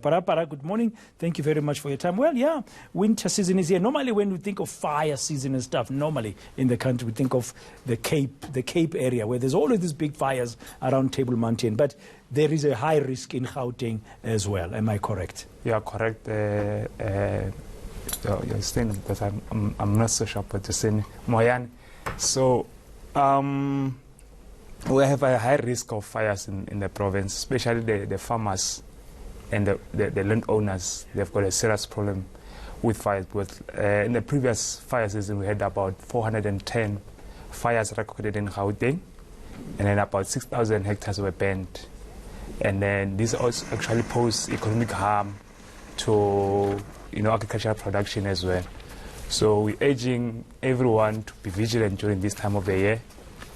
Para, good morning. Thank you very much for your time. Well, yeah, winter season is here. Normally, when we think of fire season and stuff, normally in the country, we think of the Cape area, where there's always these big fires around Table Mountain. But there is a high risk in Gauteng as well. Am I correct? Yeah, correct. You're saying, because I'm not so sure what you're saying, Moyan. So, we have a high risk of fires in the province, especially the farmers and the landowners. They've got a serious problem with fires. Because in the previous fire season, we had about 410 fires recorded in Gauteng, and then about 6,000 hectares were burned. And then this also actually pose economic harm to agricultural production as well. So we're urging everyone to be vigilant during this time of the year,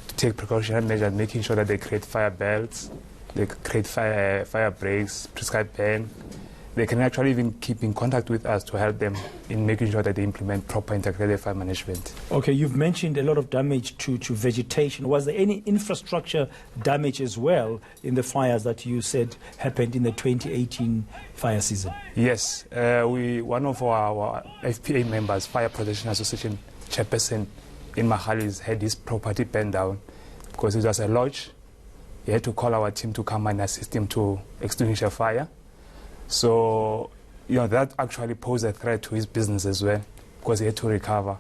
to take precautionary measures, making sure that they create fire belts, they create fire breaks, prescribed ban. They can actually even keep in contact with us to help them in making sure that they implement proper integrated fire management. Okay, you've mentioned a lot of damage to vegetation. Was there any infrastructure damage as well in the fires that you said happened in the 2018 fire season? Yes, one of our FPA members, Fire Protection Association chairperson in Mahalis, had his property burned down because it was a lodge. He had to call our team to come and assist him to extinguish a fire. So, that actually posed a threat to his business as well, because he had to recover.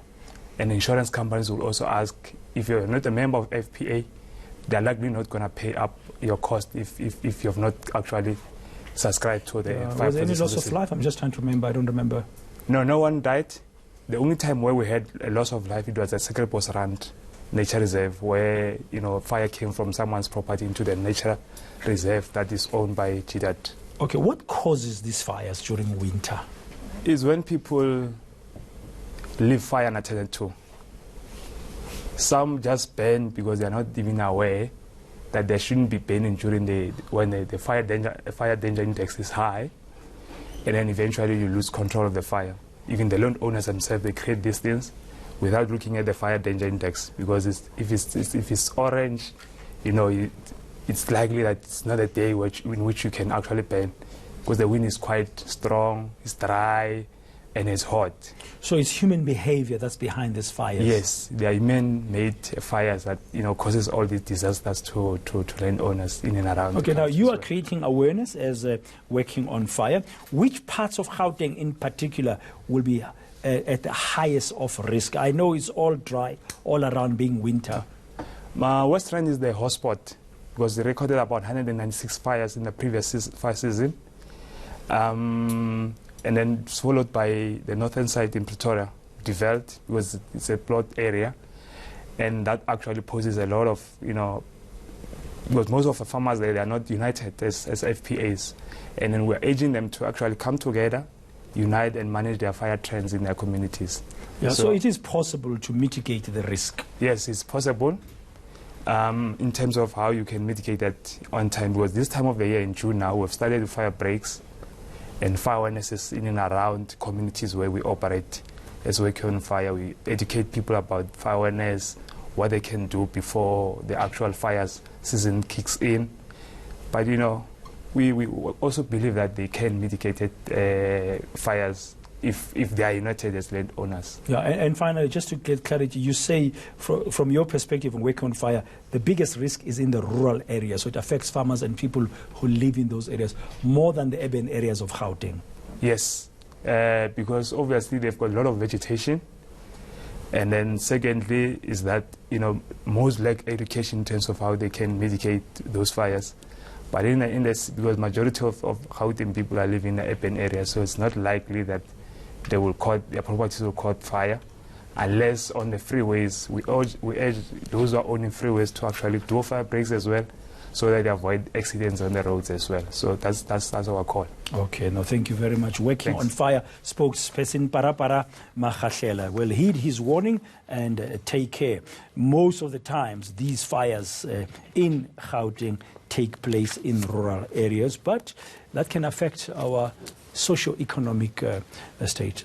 And insurance companies will also ask, if you're not a member of FPA, they're likely not going to pay up your cost if you have not actually subscribed to the fire. Was there any loss of life? I'm just trying to remember. I don't remember. No one died. The only time where we had a loss of life, it was at Secret Rand Nature Reserve, where fire came from someone's property into the nature reserve that is owned by GDAT. Okay, what causes these fires during winter? Is when people leave fire unattended to. Some just burn because they are not even aware that they shouldn't be burning when the fire danger index is high, and then eventually you lose control of the fire. Even the landowners themselves, they create these things without looking at the fire danger index, because if it's orange, it's likely that it's not a day in which you can actually burn, because the wind is quite strong, it's dry, and it's hot. So it's human behavior that's behind these fires? Yes, they are man-made fires that causes all these disasters to landowners in and around. Okay, now you are creating awareness as working on fire. Which parts of Gauteng in particular will be at the highest of risk? I know it's all dry, all around being winter. West Rand is the hotspot, because they recorded about 196 fires in the previous fire season. And then followed by the northern side in Pretoria, developed, because it's a plot area. And that actually poses a lot of, because most of the farmers there, they are not united as FPAs. And then we're urging them to actually come together, unite and manage their fire trends in their communities. Yeah, so it is possible to mitigate the risk? Yes, it's possible. In terms of how you can mitigate that on time, because this time of the year in June now, we've started with fire breaks and fire awarenesses in and around communities where we operate as Working on Fire. We educate people about fire awareness, what they can do before the actual fire season kicks in. But we also believe that they can mitigate fires if they are united as landowners. Yeah, and finally, just to get clarity, you say from your perspective on Working on Fire, the biggest risk is in the rural areas, so it affects farmers and people who live in those areas more than the urban areas of Gauteng. Yes, because obviously they've got a lot of vegetation, and then secondly is that most lack education in terms of how they can mitigate those fires. But in this, because majority of Gauteng people are living in the urban areas, so it's not likely that their properties will caught fire, unless on the freeways. We urge those who are owning freeways to actually do fire breaks as well, so that they avoid accidents on the roads as well. So that's our call. Okay, no, thank you very much. Working on Fire spokesperson Para Mahashela will heed his warning and take care. Most of the times, these fires in Gauteng take place in rural areas, but that can affect our socio-economic status.